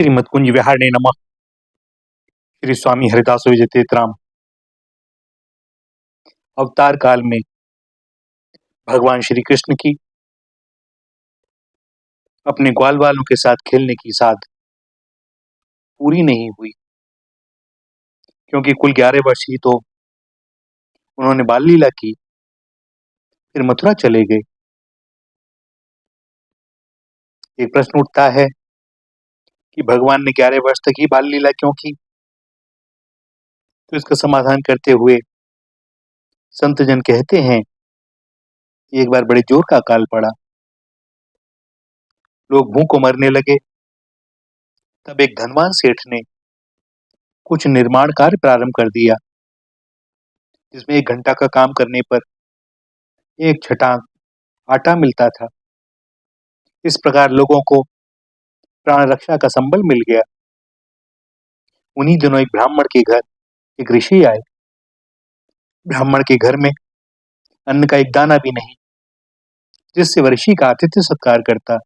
श्रीमद्कुंज विहारणे नमः। श्री स्वामी हरिदास विजयतीर्थराम। अवतार काल में भगवान श्री कृष्ण की अपने ग्वाल वालों के साथ खेलने की साध पूरी नहीं हुई, क्योंकि कुल 11 वर्ष ही तो उन्होंने बाल लीला की, फिर मथुरा चले गए। एक प्रश्न उठता है कि भगवान ने 11 वर्ष तक ही बाल लीला क्यों की? तो इसका समाधान करते हुए संत जन कहते हैं, एक बार बड़े जोर का अकाल पड़ा, लोग भूख को मरने लगे। तब एक धनवान सेठ ने कुछ निर्माण कार्य प्रारंभ कर दिया, जिसमें 1 घंटा का काम करने पर 1 छटाक आटा मिलता था। इस प्रकार लोगों को प्राण रक्षा का संबल मिल गया। उन्हीं दिनों एक ब्राह्मण के घर एक ऋषि आए। ब्राह्मण के घर में अन्न का एक दाना भी नहीं, जिससे वह ऋषि का आतिथ्य सत्कार करता।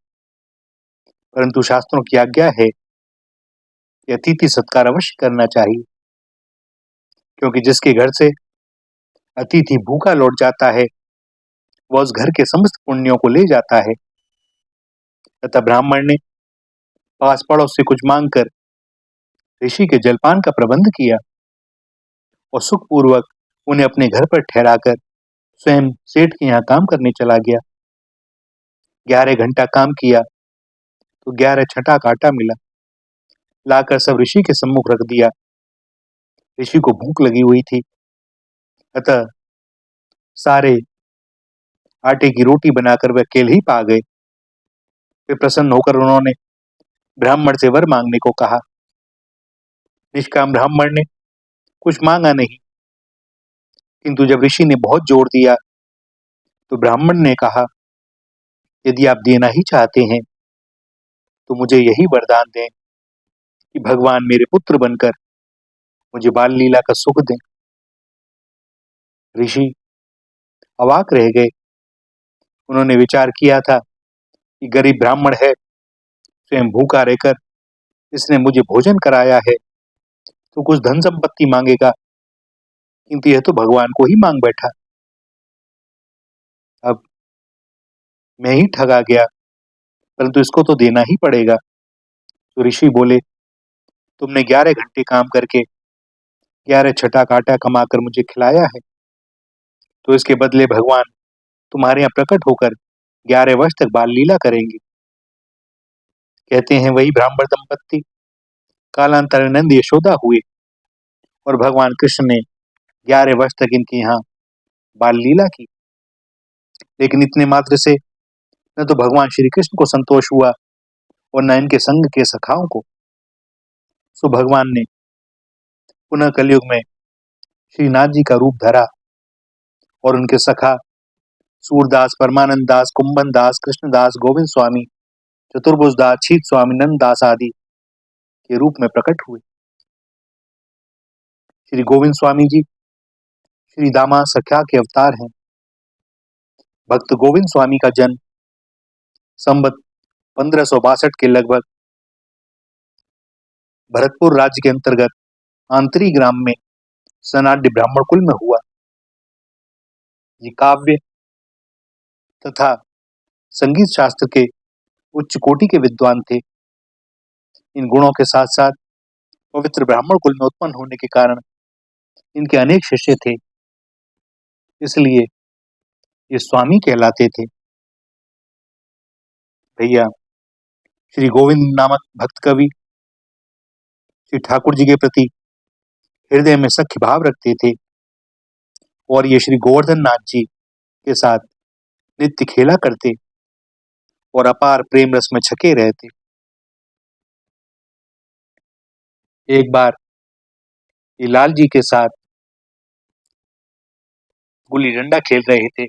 परंतु शास्त्रों की आज्ञा है कि अतिथि सत्कार अवश्य करना चाहिए, क्योंकि जिसके घर से अतिथि भूखा लौट जाता है, वह उस घर के समस्त पुण्यों को ले जाता है। तथा ब्राह्मण ने पास पड़ोस से कुछ मांगकर ऋषि के जलपान का प्रबंध किया और सुखपूर्वक उन्हें अपने घर पर ठहराकर स्वयं सेठ के यहाँ काम करने चला गया। 11 घंटा काम किया तो 11 छटाक आटा मिला। लाकर सब ऋषि के सम्मुख रख दिया। ऋषि को भूख लगी हुई थी, अतः सारे आटे की रोटी बनाकर वे अकेले ही पा गए। फिर प्रसन्न होकर उन्होंने ब्राह्मण से वर मांगने को कहा। निष्काम ब्राह्मण ने कुछ मांगा नहीं, किंतु जब ऋषि ने बहुत जोर दिया तो ब्राह्मण ने कहा, यदि आप देना ही चाहते हैं तो मुझे यही वरदान दें कि भगवान मेरे पुत्र बनकर मुझे बाल लीला का सुख दें। ऋषि अवाक रह गए। उन्होंने विचार किया था कि गरीब ब्राह्मण है, स्वयं भूखा रहकर इसने मुझे भोजन कराया है, तो कुछ धन संपत्ति मांगेगा, किंतु यह तो भगवान को ही मांग बैठा। अब मैं ही ठगा गया, परंतु इसको तो देना ही पड़ेगा। तो ऋषि बोले, तुमने 11 घंटे काम करके 11 छटाक आटा कमाकर मुझे खिलाया है, तो इसके बदले भगवान तुम्हारे यहाँ प्रकट होकर 11 वर्ष तक बाल लीला करेंगे। कहते हैं वही ब्राह्मण दंपत्ति कालांतर में नंद यशोदा हुए और भगवान कृष्ण ने 11 वर्ष तक इनके यहाँ बाल लीला की। लेकिन इतने मात्र से न तो भगवान श्री कृष्ण को संतोष हुआ और न इनके संग के सखाओं को। सो भगवान ने पुनः कलयुग में श्रीनाथ जी का रूप धरा और उनके सखा सूरदास, परमानंद दास, कुंभन दास, कृष्णदास, गोविंद स्वामी, चतुर्भुज दास, शीत स्वामी, नंद दास आदि के रूप में प्रकट हुए। श्री गोविंद स्वामी जी श्री दामा सख्या के अवतार हैं। भक्त गोविंद स्वामी का जन्म संवत 1562 के लगभग भरतपुर राज्य के अंतर्गत आंतरी ग्राम में सनाड्य ब्राह्मण कुल में हुआ। ये काव्य तथा संगीत शास्त्र के उच्च कोटि के विद्वान थे। इन गुणों के साथ साथ पवित्र ब्राह्मण कुल में उत्पन्न होने के कारण इनके अनेक शिष्य थे, इसलिए ये स्वामी कहलाते थे। भैया श्री गोविंद नामक भक्त कवि श्री ठाकुर जी के प्रति हृदय में सख्य भाव रखते थे और ये श्री गोवर्धन नाथ जी के साथ नित्य खेला करते और अपार प्रेम रस में छके रहते। एक बार ये लाल जी के साथ गुल्ली डंडा खेल रहे थे।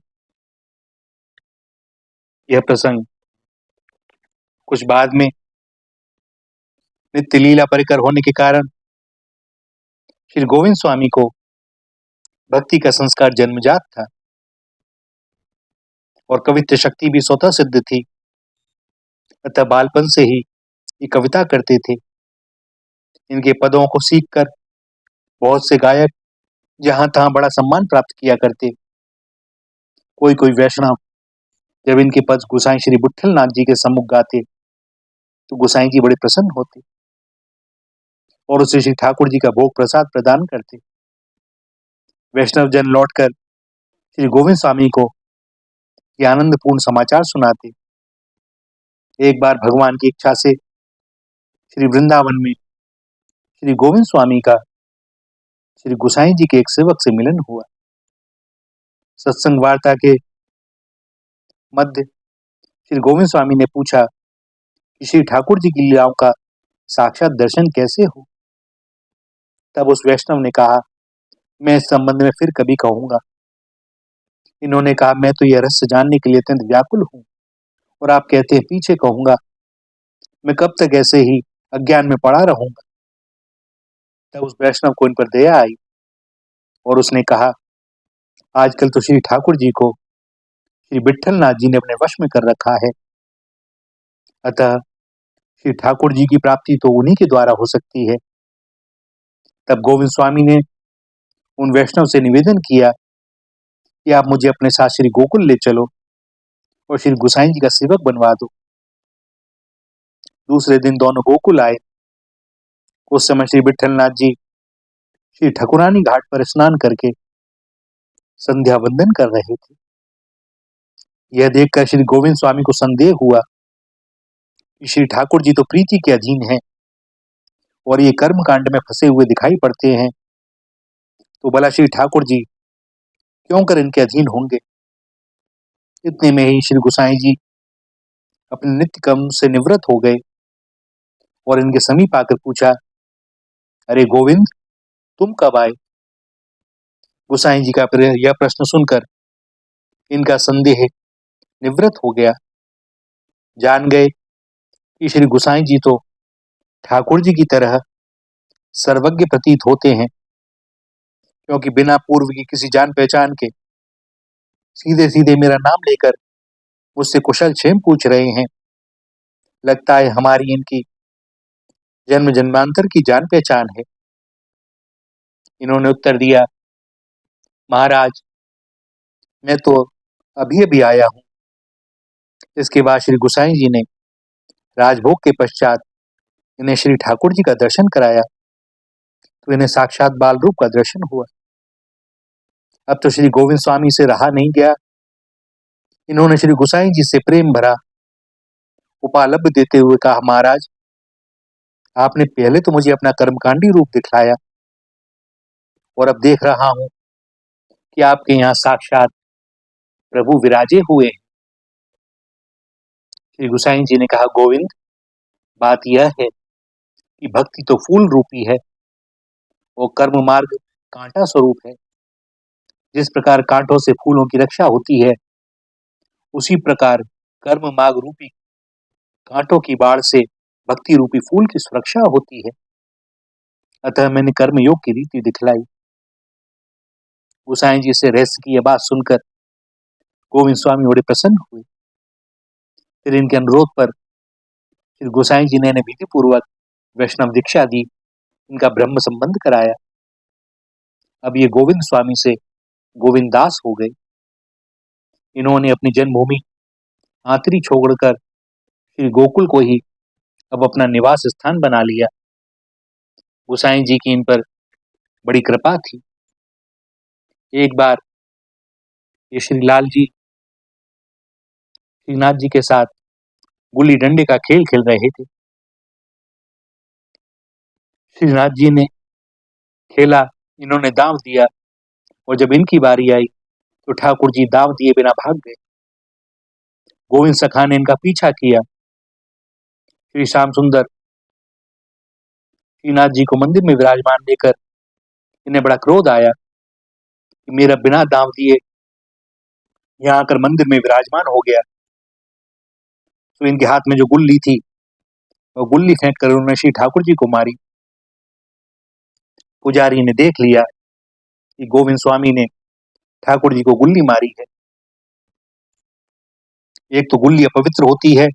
यह प्रसंग कुछ बाद में नित्य लीला परिकर होने के कारण श्री गोविंद स्वामी को भक्ति का संस्कार जन्मजात था और कवित्व शक्ति भी स्वतः सिद्ध थी। अतः बालपन से ही ये कविता करते थे। इनके पदों को सीखकर बहुत से गायक जहां तहां बड़ा सम्मान प्राप्त किया करते। कोई कोई वैष्णव जब इनके पद गोसाई श्री विट्ठल नाथ जी के सम्मुख गाते तो गोसाई जी बड़े प्रसन्न होते और उसे श्री ठाकुर जी का भोग प्रसाद प्रदान करते। वैष्णव जन लौटकर श्री गोविंद स्वामी को ये आनंदपूर्ण समाचार सुनाते। एक बार भगवान की इच्छा से श्री वृंदावन में श्री गोविंद स्वामी का श्री गोसाई जी के एक सेवक से मिलन हुआ। सत्संग वार्ता के मध्य श्री गोविंद स्वामी ने पूछा कि श्री ठाकुर जी की लीलाओं का साक्षात दर्शन कैसे हो। तब उस वैष्णव ने कहा, मैं इस संबंध में फिर कभी कहूंगा। इन्होंने कहा, मैं तो यह रहस्य जानने के लिए अत्यंत व्याकुल हूं और आप कहते हैं पीछे कहूंगा। मैं कब तक ऐसे ही अज्ञान में पड़ा रहूंगा। तब उस वैष्णव को इन पर दया आई और उसने कहा, आजकल तो श्री ठाकुर जी को श्री विट्ठल नाथ जी ने अपने वश में कर रखा है, अतः श्री ठाकुर जी की प्राप्ति तो उन्हीं के द्वारा हो सकती है। तब गोविंद स्वामी ने उन वैष्णव से निवेदन किया कि आप मुझे अपने साथ श्री गोकुल ले चलो और श्री गोसाई जी का सेवक बनवा दो। दूसरे दिन दोनों गोकुल आए। उस समय श्री विट्ठल नाथ जी श्री ठकुरानी घाट पर स्नान करके संध्या वंदन कर रहे थे। यह देखकर श्री गोविंद स्वामी को संदेह हुआ कि श्री ठाकुर जी तो प्रीति के अधीन हैं और ये कर्म कांड में फंसे हुए दिखाई पड़ते हैं, तो भला श्री ठाकुर जी क्यों कर इनके अधीन होंगे। इतने में ही श्री गोसाई जी अपने नित्य कर्म से निवृत्त हो गए और इनके समीप आकर पूछा, अरे गोविंद, तुम कब आए। गोसाई जी का यह प्रश्न सुनकर इनका संदेह निवृत्त हो गया। जान गए कि श्री गोसाई जी तो ठाकुर जी की तरह सर्वज्ञ प्रतीत होते हैं, क्योंकि बिना पूर्व की किसी जान पहचान के सीधे सीधे मेरा नाम लेकर मुझसे कुशल क्षेम पूछ रहे हैं। लगता है हमारी इनकी जन्म जन्मांतर की जान पहचान है। इन्होंने उत्तर दिया, महाराज, मैं तो अभी अभी आया हूं। इसके बाद श्री गोसाई जी ने राजभोग के पश्चात इन्हें श्री ठाकुर जी का दर्शन कराया, तो इन्हें साक्षात बाल रूप का दर्शन हुआ। अब तो श्री गोविंद स्वामी से रहा नहीं गया। इन्होंने श्री गोसाई जी से प्रेम भरा उपालब्ध देते हुए कहा, महाराज, आपने पहले तो मुझे अपना कर्मकांडी रूप दिखलाया और अब देख रहा हूं कि आपके यहाँ साक्षात प्रभु विराजे हुए हैं। श्री गोसाई जी ने कहा, गोविंद, बात यह है कि भक्ति तो फूल रूपी है और कर्म मार्ग कांटा स्वरूप है। जिस प्रकार कांटों से फूलों की रक्षा होती है, उसी प्रकार कर्म मार्ग रूपी कांटों की बाढ़ से भक्ति रूपी फूल की सुरक्षा होती है। अतः मैंने कर्म योग की रीति दिखलाई। गोसाई जी से रहस्य की यह बात सुनकर गोविंद स्वामी बड़े प्रसन्न हुए। फिर इनके अनुरोध पर श्री गोसाई जी ने इन्हें विधि पूर्वक वैष्णव दीक्षा दी, इनका ब्रह्म संबंध कराया। अब ये गोविंद स्वामी से गोविंद दास हो गए। इन्होंने अपनी जन्मभूमि आंतरी छोड़कर श्री गोकुल को ही अब अपना निवास स्थान बना लिया। गोसाई जी की इन पर बड़ी कृपा थी। एक बार ये श्री लाल जी श्रीनाथ जी के साथ गुल्ली डंडे का खेल खेल रहे थे। श्रीनाथ जी ने खेला, इन्होंने दांव दिया और जब इनकी बारी आई तो ठाकुर जी दांव दिए बिना भाग गए। गोविंद सखा ने इनका पीछा किया। श्री श्याम सुंदर श्रीनाथ जी को मंदिर में विराजमान देकर इन्हें बड़ा क्रोध आया कि मेरा बिना दांव दिए यहाँ आकर मंदिर में विराजमान हो गया। तो इनके हाथ में जो गुल्ली थी वो गुल्ली फेंक कर उन्होंने श्री ठाकुर जी को मारी। पुजारी ने देख लिया कि गोविंद स्वामी ने ठाकुर जी को गुल्ली मारी है। एक तो गुल्ली अपवित्र होती है,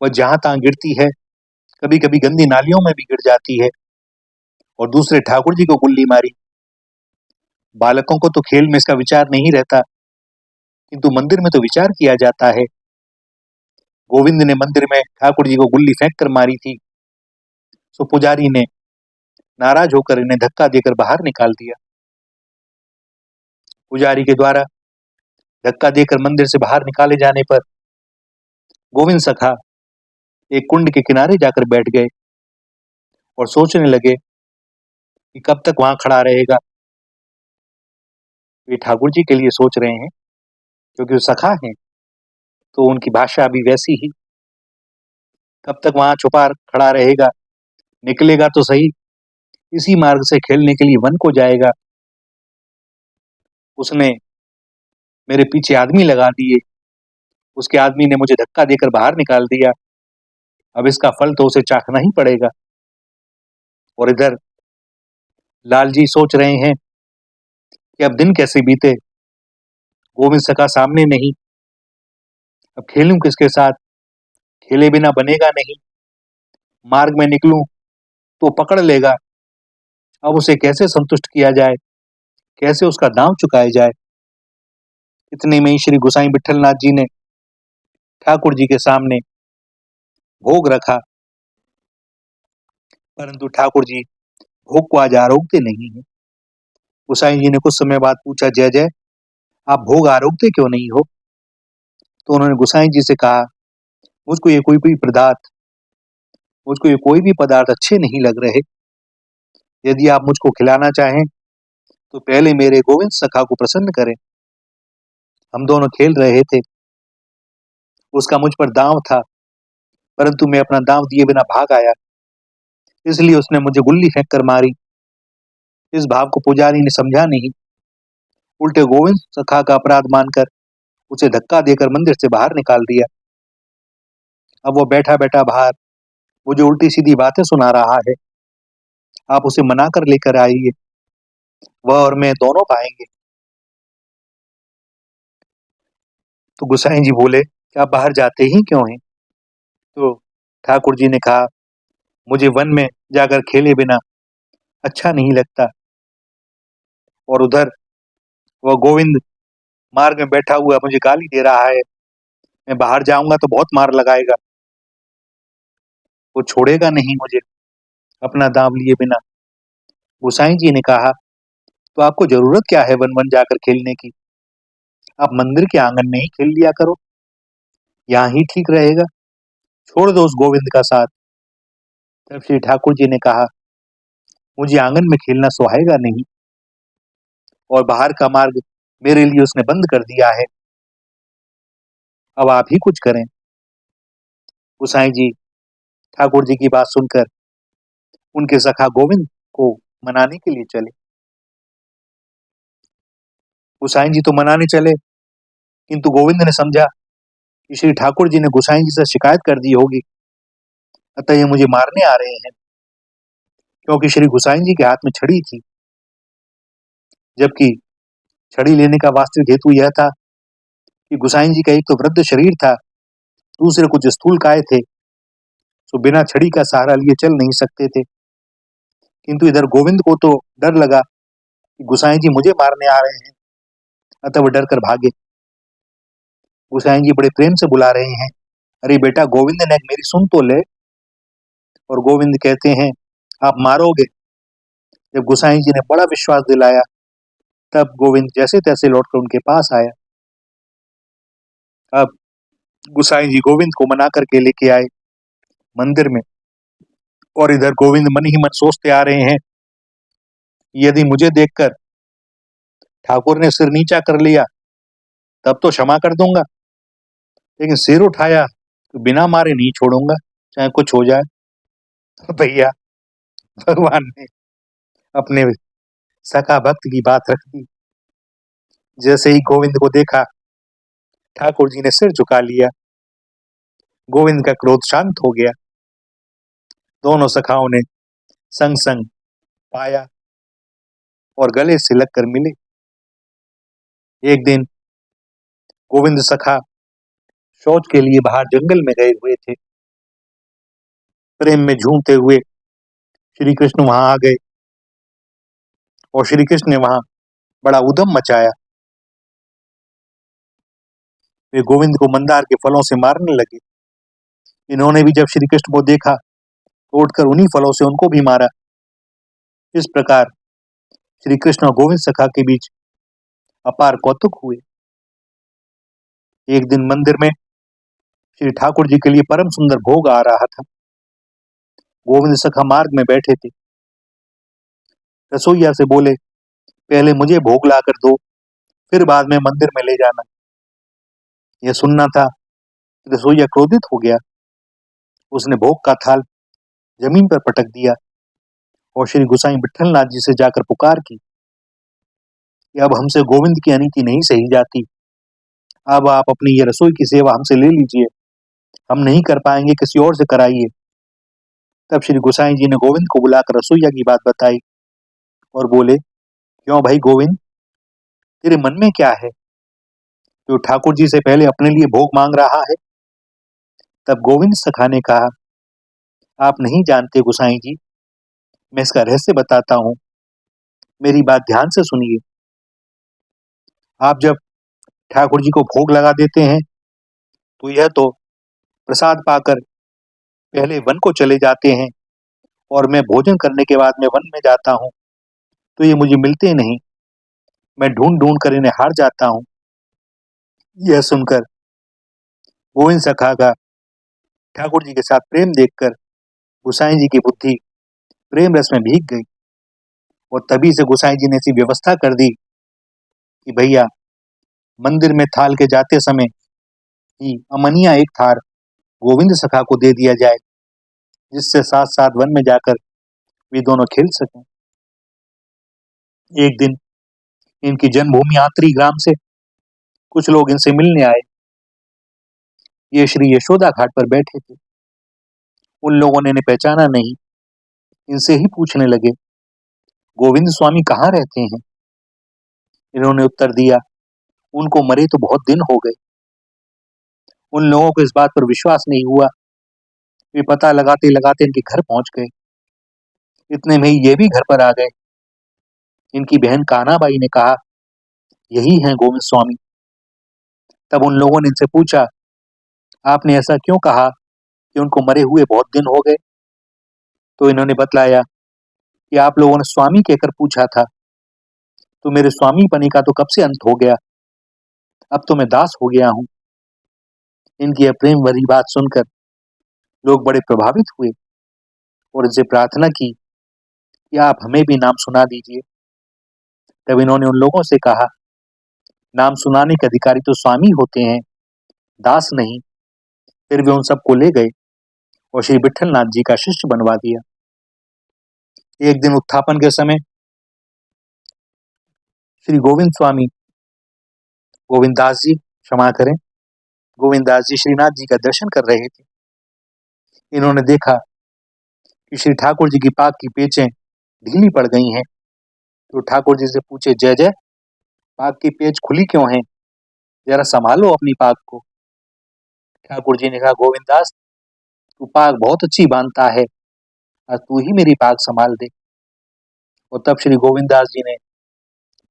वह जहां तहां गिरती है, कभी कभी गंदी नालियों में भी गिर जाती है, और दूसरे ठाकुर जी को गुल्ली मारी। बालकों को तो खेल में इसका विचार नहीं रहता, किंतु मंदिर में तो विचार किया जाता है। गोविंद ने मंदिर में ठाकुर जी को गुल्ली फेंक कर मारी थी, सो पुजारी ने नाराज होकर इन्हें धक्का देकर बाहर निकाल दिया। पुजारी के द्वारा धक्का देकर मंदिर से बाहर निकाले जाने पर गोविंद सखा एक कुंड के किनारे जाकर बैठ गए और सोचने लगे कि कब तक वहां खड़ा रहेगा। वे ठाकुर जी के लिए सोच रहे हैं, क्योंकि वो सखा हैं, तो उनकी भाषा भी वैसी ही। कब तक वहां छुपा खड़ा रहेगा, निकलेगा तो सही, इसी मार्ग से खेलने के लिए वन को जाएगा। उसने मेरे पीछे आदमी लगा दिए, उसके आदमी ने मुझे धक्का देकर बाहर निकाल दिया। अब इसका फल तो उसे चाखना ही पड़ेगा। और इधर लालजी सोच रहे हैं कि अब दिन कैसे बीते, गोविंद सखा सामने नहीं, अब खेलूं किसके साथ, खेले बिना बनेगा नहीं, मार्ग में निकलूं तो पकड़ लेगा। अब उसे कैसे संतुष्ट किया जाए, कैसे उसका दांव चुकाया जाए। इतने में ही श्री गुसाई विठलनाथ जी ने ठाकुर जी के सामने भोग रखा, परंतु ठाकुर जी भोग को आज आरोगते नहीं है। गुसाई जी ने कुछ समय बाद पूछा, जय जय, आप भोग आरोगते क्यों नहीं हो? तो उन्होंने गुसाई जी से कहा, मुझको ये कोई भी पदार्थ अच्छे नहीं लग रहे। यदि आप मुझको खिलाना चाहें तो पहले मेरे गोविंद सखा को प्रसन्न करें। हम दोनों खेल रहे थे, उसका मुझ पर दांव था, परंतु मैं अपना दांव दिए बिना भाग आया, इसलिए उसने मुझे गुल्ली फेंक कर मारी। इस भाव को पुजारी ने समझा नहीं, उल्टे गोविंद सखा का अपराध मानकर उसे धक्का देकर मंदिर से बाहर निकाल दिया। अब वो बैठा बैठा बाहर मुझे उल्टी सीधी बातें सुना रहा है। आप उसे मना कर लेकर आइए, वह और मैं दोनों पाएंगे। तो गुसाई जी बोले कि आप बाहर जाते ही क्यों हैं? तो ठाकुर जी ने कहा, मुझे वन में जाकर खेले बिना अच्छा नहीं लगता, और उधर वह गोविंद मार्ग में बैठा हुआ मुझे गाली दे रहा है। मैं बाहर जाऊंगा तो बहुत मार लगाएगा, वो छोड़ेगा नहीं मुझे अपना दांव लिए बिना। गुसाई जी ने कहा, तो आपको जरूरत क्या है वन वन जाकर खेलने की? आप मंदिर के आंगन में ही खेल लिया करो, यहाँ ही ठीक रहेगा। छोड़ दो उस गोविंद का साथ। तब श्री ठाकुर जी ने कहा, मुझे आंगन में खेलना सुहाएगा नहीं, और बाहर का मार्ग मेरे लिए उसने बंद कर दिया है। अब आप ही कुछ करें। गुसाई जी ठाकुर जी की बात सुनकर उनके सखा गोविंद को मनाने के लिए चले। गुसाई जी तो मनाने चले, किंतु गोविंद ने समझा कि श्री ठाकुर जी ने गुसाई जी से शिकायत कर दी होगी, अतः ये मुझे मारने आ रहे हैं। क्योंकि श्री गुसाई जी के हाथ में छड़ी थी, जबकि छड़ी लेने का वास्तविक हेतु यह था कि गुसाई जी का एक तो वृद्ध शरीर था, दूसरे कुछ स्थूल काय थे, तो बिना छड़ी का सहारा लिए चल नहीं सकते थे। किंतु इधर गोविंद को तो डर लगा कि गुसाई जी मुझे मारने आ रहे हैं, अतः वह डर कर भागे। गुसाई जी बड़े प्रेम से बुला रहे हैं, अरे बेटा गोविंद ने मेरी सुन तो ले। और गोविंद कहते हैं, आप मारोगे। जब गुसाई जी ने बड़ा विश्वास दिलाया, तब गोविंद जैसे तैसे लौटकर उनके पास आया। अब गुसाई जी गोविंद को मना करके लेके आए मंदिर में, और इधर गोविंद मन ही मन सोचते आ रहे हैं, यदि मुझे देखकर ठाकुर ने सिर नीचा कर लिया तब तो क्षमा कर दूंगा, लेकिन सिर उठाया तो बिना मारे नहीं छोड़ूंगा, चाहे कुछ हो जाए। तो भैया भगवान ने अपने सखा भक्त की बात रख दी। जैसे ही गोविंद को देखा, ठाकुर जी ने सिर झुका लिया, गोविंद का क्रोध शांत हो गया। दोनों सखाओं ने संग संग पाया और गले से लगकर मिले। एक दिन गोविंद सखा शौच के लिए बाहर जंगल में गए हुए थे। प्रेम में झूमते हुए श्री कृष्ण वहां आ गए और श्री कृष्ण ने वहां बड़ा उद्यम मचाया। वे गोविंद को मंदार के फलों से मारने लगे। इन्होंने भी जब श्री कृष्ण को देखा तो उठकर उन्हीं फलों से उनको भी मारा। इस प्रकार श्री कृष्ण और गोविंद सखा के बीच अपार कौतुक हुए। एक दिन मंदिर में श्री ठाकुर जी के लिए परम सुंदर भोग आ रहा था। गोविंद सखा मार्ग में बैठे थे। रसोईया से बोले, पहले मुझे भोग लाकर दो, फिर बाद में मंदिर में ले जाना। यह सुनना था। रसोईया क्रोधित हो गया। उसने भोग का थाल जमीन पर पटक दिया और श्री गुसाई विट्ठलनाथ जी से जाकर पुकार की कि अब हमसे गोविंद की अनीति नहीं सही जाती। अब आप अपनी ये रसोई की सेवा हमसे ले लीजिए, हम नहीं कर पाएंगे, किसी और से कराइए। तब श्री गुसाई जी ने गोविंद को बुलाकर रसोईया की बात बताई और बोले, क्यों भाई गोविंद, तेरे मन में क्या है? तो ठाकुर जी से पहले अपने लिए भोग मांग रहा है। तब गोविंद सखा ने कहा, आप नहीं जानते गुसाई जी, मैं इसका रहस्य बताता हूं, मेरी बात ध्यान से सुनिए। आप जब ठाकुर जी को भोग लगा देते हैं तो यह तो प्रसाद पाकर पहले वन को चले जाते हैं और मैं भोजन करने के बाद में वन में जाता हूँ तो ये मुझे मिलते नहीं। मैं ढूंढ ढूंढ कर इन्हें हार जाता हूँ। यह सुनकर गोविंद सखा का ठाकुर जी के साथ प्रेम देखकर गुसाई जी की बुद्धि प्रेम रस में भीग गई और तभी से गुसाई जी ने ऐसी व्यवस्था कर दी कि भैया मंदिर में थाल के जाते समय ही अमनिया एक थार गोविंद सखा को दे दिया जाए, जिससे साथ साथ वन में जाकर वे दोनों खेल सकें। एक दिन इनकी जन्मभूमि आंतरी ग्राम से कुछ लोग इनसे मिलने आए। ये श्री यशोदा घाट पर बैठे थे। उन लोगों ने इन्हें पहचाना नहीं। इनसे ही पूछने लगे, गोविंद स्वामी कहाँ रहते हैं? इन्होंने उत्तर दिया, उनको मरे तो बहुत दिन हो गए। उन लोगों को इस बात पर विश्वास नहीं हुआ। वे पता लगाते लगाते इनके घर पहुंच गए। इतने में ही ये भी घर पर आ गए। इनकी बहन कान्हाबाई ने कहा, यही है गोविंद स्वामी। तब उन लोगों ने इनसे पूछा, आपने ऐसा क्यों कहा कि उनको मरे हुए बहुत दिन हो गए? तो इन्होंने बतलाया कि आप लोगों ने स्वामी कहकर पूछा था, तो मेरे स्वामी पने का तो कब से अंत हो गया, अब तो मैं दास हो गया हूँ। इनकी यह प्रेम भरी बात सुनकर लोग बड़े प्रभावित हुए और इनसे प्रार्थना की कि आप हमें भी नाम सुना दीजिए। तब इन्होंने उन लोगों से कहा, नाम सुनाने के अधिकारी तो स्वामी होते हैं, दास नहीं। फिर वे उन सबको ले गए और श्री विट्ठलनाथ जी का शिष्य बनवा दिया। एक दिन उत्थापन के समय श्री गोविंद स्वामी गोविंददास जी, क्षमा करें, गोविंददास जी श्रीनाथ जी का दर्शन कर रहे थे। इन्होंने देखा कि श्री ठाकुर जी की पाग की पेचें ढीली पड़ गई हैं। तो ठाकुर जी से पूछे, जय जय, पाग की पेच खुली क्यों है? जरा संभालो अपनी पाग को। ठाकुर जी ने कहा, गोविंददास, तू पाग बहुत अच्छी बांधता है, आज तू ही मेरी पाग संभाल दे। और तब श्री गोविंददास जी ने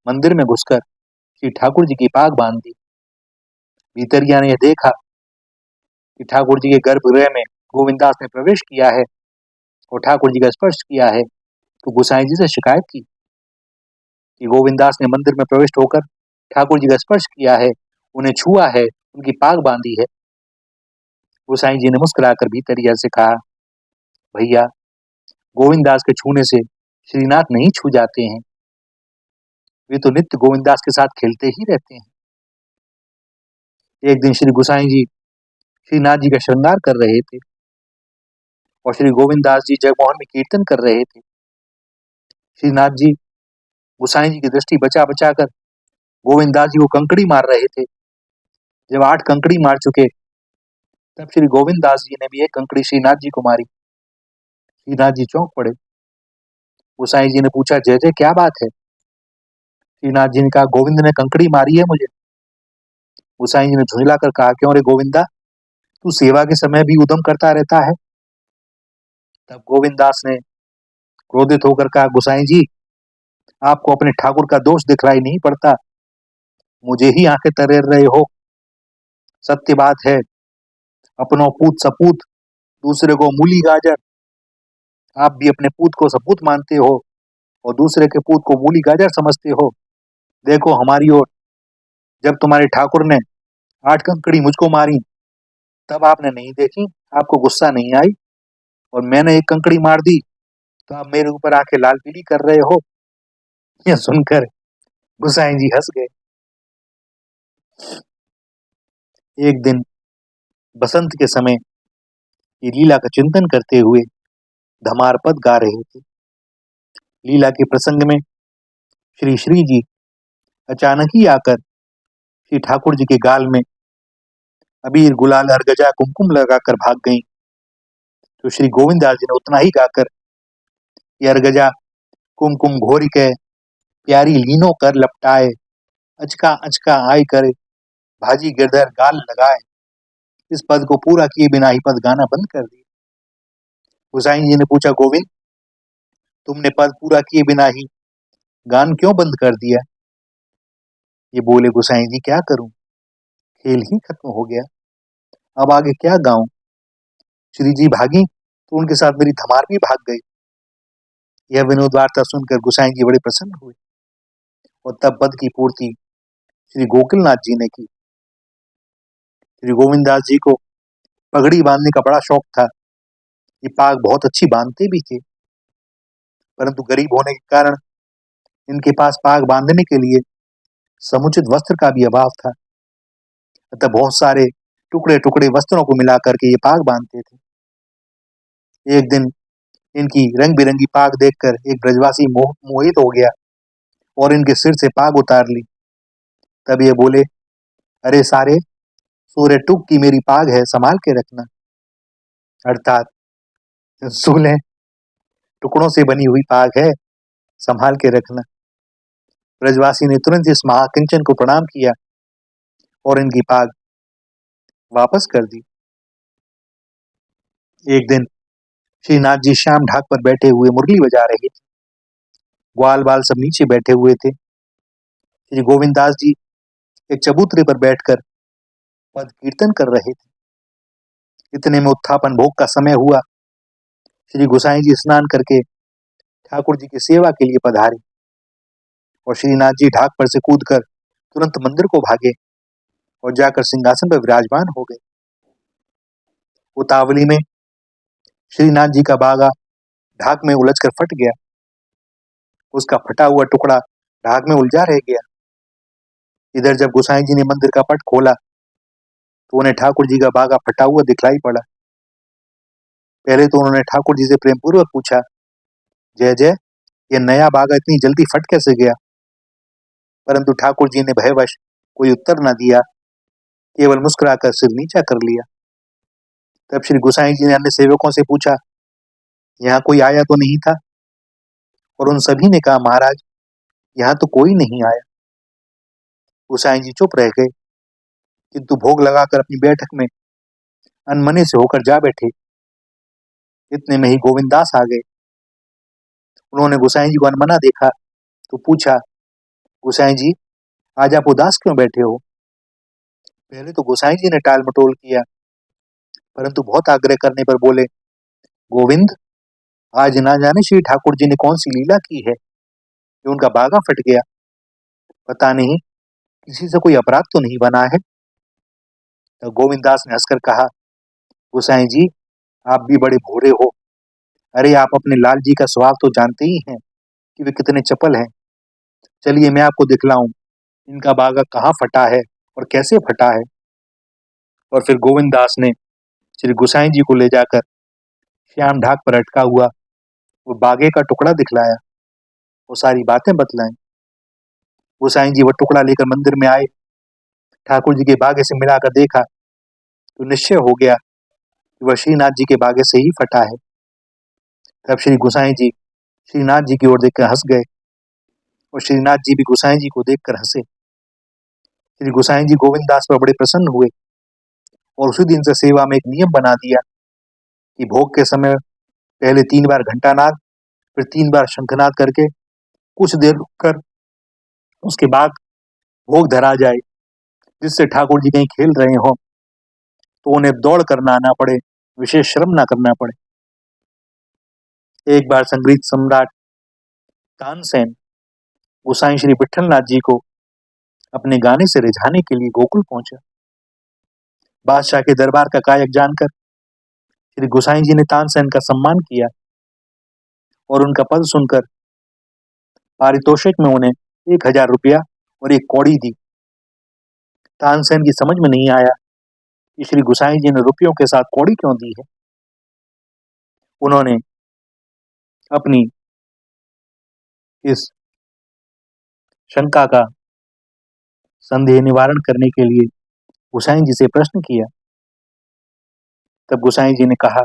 मंदिर में घुसकर श्री ठाकुर जी की पाग बांध दी। भीतरिया ने यह देखा कि ठाकुर जी के गर्भगृह में गोविंददास ने प्रवेश किया है और ठाकुर जी का स्पर्श किया है, तो गोसाई जी से शिकायत की कि गोविंददास ने मंदिर में प्रवेश होकर ठाकुर जी का स्पर्श किया है, उन्हें छुआ है, उनकी पाग बांधी है। गोसाई जी ने मुस्कुराकर भीतरिया से कहा, भैया, गोविंददास के छूने से श्रीनाथ नहीं छू जाते हैं, वे तो नित्य गोविंददास के साथ खेलते ही रहते हैं। एक दिन श्री गोसाई जी श्रीनाथ जी का श्रृंगार कर रहे थे और श्री गोविंददास जी जगमोहन में कीर्तन कर रहे थे। श्रीनाथ जी गोसाई जी की दृष्टि बचा बचा कर गोविंददास जी को कंकड़ी मार रहे थे। जब 8 कंकड़ी मार चुके, तब श्री गोविंददास जी ने भी एक कंकड़ी श्रीनाथ जी को मारी। श्रीनाथ जी चौंक पड़े। गोसाई जी ने पूछा, जय जय, क्या बात है? श्रीनाथ जी ने कहा, गोविंद ने कंकड़ी मारी है मुझे। गोसाई जी ने झुंझलाकर कहा, क्यों रे गोविंदा, तू सेवा के समय भी उद्यम करता रहता है? तब गोविंददास ने क्रोधित होकर कहा, गोसाई जी, आपको अपने ठाकुर का दोष दिखलाई नहीं पड़ता, मुझे ही आंखें तरेर रहे हो। सत्य बात है, अपनों पूत सपूत, दूसरे को मूली गाजर। आप भी अपने पूत को सपूत मानते हो और दूसरे के पूत को मूली गाजर समझते हो। देखो हमारी ओर, जब तुम्हारे ठाकुर ने 8 कंकड़ी मुझको मारी, तब आपने नहीं देखी, आपको गुस्सा नहीं आई, और मैंने 1 कंकड़ी मार दी तो आप मेरे ऊपर आके लाल पीली कर रहे हो। यह सुनकर गुसाई जी हंस गए। एक दिन बसंत के समय ये लीला का चिंतन करते हुए धमार पद गा रहे थे। लीला के प्रसंग में श्री श्री जी अचानक ही आकर श्री ठाकुर जी के गाल में अबीर गुलाल अर्गजा कुमकुम लगाकर भाग गईं। तो श्री गोविंददास जी ने उतना ही गाकर ये अर्गजा कुमकुम घोरी के प्यारी लीनो कर लपटाए, अचका अचका आई करे भाजी गिरधर गाल लगाए। इस पद को पूरा किए बिना ही पद गाना बंद कर दिया। हुसैन जी ने पूछा, गोविंद तुमने पद पूरा किए बिना ही गान क्यों बंद कर दिया? ये बोले, गुसाई जी क्या करूं, खेल ही खत्म हो गया, अब आगे क्या गाऊं। श्री जी भागी तो उनके साथ मेरी धमार भी भाग गई। यह विनोद वार्ता सुनकर गुसाई जी बड़े प्रसन्न हुए और तब पद की पूर्ति श्री गोकुलनाथ जी ने की। श्री गोविंददास जी को पगड़ी बांधने का बड़ा शौक था। ये पाग बहुत अच्छी बांधते भी थे, परंतु गरीब होने के कारण इनके पास पाग बांधने के लिए समुचित वस्त्र का भी अभाव था। अतः बहुत सारे टुकड़े टुकड़े वस्त्रों को मिलाकर के ये पाग बांधते थे। एक दिन इनकी रंग बिरंगी पाग देखकर एक ब्रजवासी मोहित हो गया और इनके सिर से पाग उतार ली। तब ये बोले, अरे सारे, सूर्य टुक की मेरी पाग है, संभाल के रखना। अर्थात सूले टुकड़ों से बनी हुई पाग है, संभाल के रखना। ब्रजवासी ने तुरंत इस महाकिंचन को प्रणाम किया और इनकी पाग वापस कर दी। एक दिन श्रीनाथ जी श्याम ढाक पर बैठे हुए मुरली बजा रहे थे। ग्वाल बाल सब नीचे बैठे हुए थे। श्री गोविंददास जी एक चबूतरे पर बैठकर पद कीर्तन कर रहे थे। इतने में उत्थापन भोग का समय हुआ। श्री गोसाई जी स्नान करके ठाकुर जी की सेवा के लिए पधारे और श्रीनाथ जी ढाक पर से कूदकर तुरंत मंदिर को भागे और जाकर सिंहासन पर विराजमान हो गए। उतावली में श्रीनाथ जी का बागा ढाक में उलझकर फट गया। उसका फटा हुआ टुकड़ा ढाक में उलझा रह गया। इधर जब गोसाई जी ने मंदिर का पट खोला तो उन्हें ठाकुर जी का बागा फटा हुआ दिखलाई पड़ा। पहले तो उन्होंने ठाकुर जी से प्रेम पूर्वक पूछा, जय जय, ये नया बागा इतनी जल्दी फट कैसे गया? परंतु ठाकुर जी ने भयवश कोई उत्तर न दिया, केवल मुस्कुराकर सिर नीचा कर लिया। तब श्री गोसाई जी ने अन्य सेवकों से पूछा, यहाँ कोई आया तो नहीं था? और उन सभी ने कहा, महाराज यहाँ तो कोई नहीं आया। गोसाई जी चुप रह गए, किंतु भोग लगाकर अपनी बैठक में अनमने से होकर जा बैठे। इतने में ही गोविंददास आ गए। उन्होंने गोसाई जी को अनमना देखा तो पूछा, गोसाई जी आज आप उदास क्यों बैठे हो? पहले तो गोसाई जी ने टाल मटोल किया, परंतु बहुत आग्रह करने पर बोले, गोविंद आज ना जाने श्री ठाकुर जी ने कौन सी लीला की है जो उनका बागा फट गया। पता नहीं किसी से कोई अपराध तो नहीं बना है। तो गोविंददास ने हंसकर कहा, गोसाई जी आप भी बड़े भोरे हो। अरे आप अपने लाल जी का स्वभाव तो जानते ही हैं कि वे कितने चपल हैं। चलिए मैं आपको दिखलाऊं इनका बागा कहाँ फटा है और कैसे फटा है। और फिर गोविंददास ने श्री गोसाई जी को ले जाकर श्याम ढाक पर अटका हुआ वो बागे का टुकड़ा दिखलाया, वो सारी बातें बतलाई। गोसाई जी वो टुकड़ा लेकर मंदिर में आए, ठाकुर जी के बागे से मिलाकर देखा तो निश्चय हो गया कि वह श्रीनाथ जी के बागे से ही फटा है। तब श्री गोसाई जी श्रीनाथ जी की ओर देखकर हंस गए और श्रीनाथ जी भी गोसाई जी को देखकर हंसे। श्री गोसाई जी गोविंददास पर बड़े प्रसन्न हुए और उसी दिन से सेवा में एक नियम बना दिया कि भोग के समय पहले 3 बार घंटानाद, फिर 3 बार शंखनाद करके कुछ देर रुककर उसके बाद भोग धरा जाए, जिससे ठाकुर जी कहीं खेल रहे हो तो उन्हें दौड़ कर ना आना पड़े, विशेष श्रम ना करना पड़े। एक बार संगीत सम्राट तानसेन गोसाई श्री विठलनाथ जी को अपने गाने से रिझाने के लिए गोकुल पहुंचा। बादशाह के दरबार का गायक जानकर श्री गोसाई जी ने तानसेन का सम्मान किया और उनका पद सुनकर पारितोषिक में उन्हें 1000 रुपया और एक कौड़ी दी। तानसेन की समझ में नहीं आया कि श्री गोसाई जी ने रुपयों के साथ कौड़ी क्यों दी है। उन्होंने अपनी इस शंका का संदेह निवारण करने के लिए गोसाई जी से प्रश्न किया। तब गोसाई जी ने कहा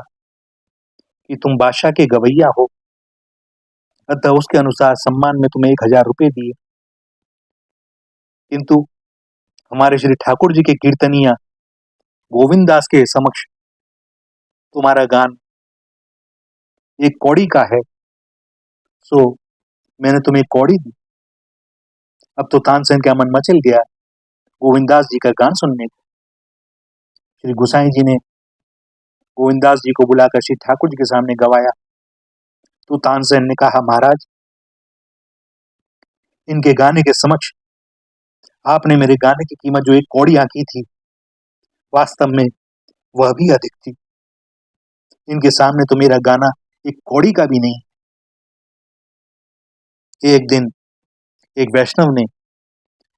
कि तुम बादशाह के गवैया हो, अतः उसके अनुसार सम्मान में तुम्हें 1000 रुपये दिए, किंतु हमारे श्री ठाकुर जी के कीर्तनिया गोविंद दास के समक्ष तुम्हारा गान एक कौड़ी का है, सो मैंने तुम्हें एक कौड़ी दी। अब तो तानसेन का मन मचल गया गोविंद दास जी का गान सुनने को। श्री गोसाई जी ने गोविंद दास जी को बुलाकर श्री ठाकुर जी के सामने गवाया तो तानसेन ने कहा, महाराज, इनके गाने के समक्ष आपने मेरे गाने की कीमत जो एक कौड़ी आंकी थी, वास्तव में वह भी अधिक थी। इनके सामने तो मेरा गाना एक कौड़ी का भी नहीं। एक दिन एक वैष्णव ने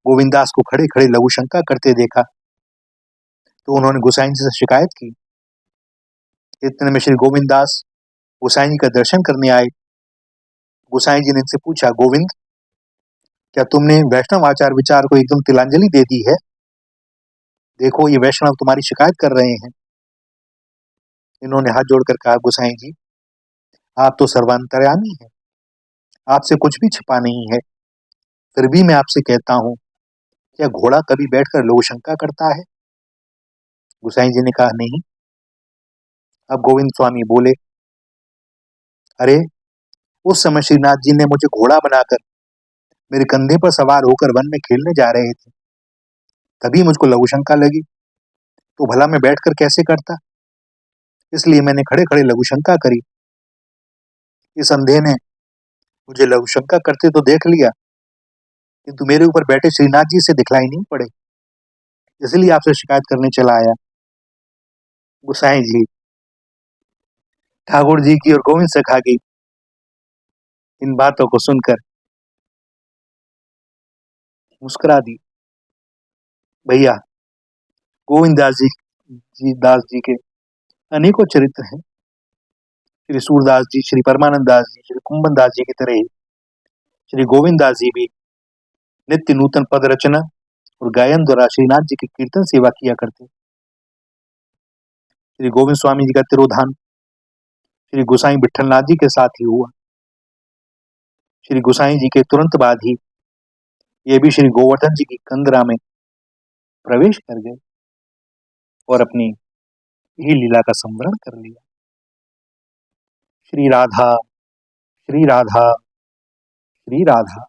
गोविंद दास को खड़े खड़े लघु शंका करते देखा तो उन्होंने गोसाई जी से शिकायत की। इतने में श्री गोविंद दास गोसाई जी का दर्शन करने आए। गोसाई जी ने इनसे पूछा, गोविंद, क्या तुमने वैष्णव आचार विचार को एकदम तिलांजलि दे दी है? देखो, ये वैष्णव तुम्हारी शिकायत कर रहे हैं। इन्होंने हाथ जोड़कर कहा, गोसाई जी, आप तो सर्वांतर्यामी हैं, आपसे कुछ भी छिपा नहीं है। फिर भी मैं आपसे कहता हूं, क्या घोड़ा कभी बैठकर लोक शंका करता है? गोसाई जी ने कहा, नहीं। अब गोविंद स्वामी बोले, अरे, उस समय श्रीनाथ जी ने मुझे घोड़ा बनाकर मेरे कंधे पर सवार होकर वन में खेलने जा रहे थे, तभी मुझको लघु शंका लगी, तो भला मैं बैठकर कैसे करता? इसलिए मैंने खड़े खड़े लघु शंका करी। इस अंधे ने मुझे लघु शंका करते तो देख लिया, किंतु मेरे ऊपर बैठे श्रीनाथ जी से दिखलाई नहीं पड़े, इसलिए आपसे शिकायत करने चला आया। गोसाई जी ठाकुर जी की और गोविंद सखा की इन बातों को सुनकर मुस्कुरा दी। भैया, गोविंद दास जी के अनेकों चरित्र हैं। श्री सूरदास जी, श्री परमानंद दास जी, श्री कुंभन दास जी की तरह ही श्री गोविंद दास जी भी नित्य नूतन पद रचना और गायन द्वारा श्रीनाथ जी की कीर्तन सेवा किया करते। श्री गोविंद स्वामी जी का तिरोधान श्री गोसाई विठलनाथ जी के साथ ही हुआ। श्री गोसाई जी के तुरंत बाद ही ये भी श्री गोवर्धन जी की कंदरा में प्रवेश कर गए और अपनी यही लीला का संवरण कर लिया। श्री राधा, श्री राधा, श्री राधा।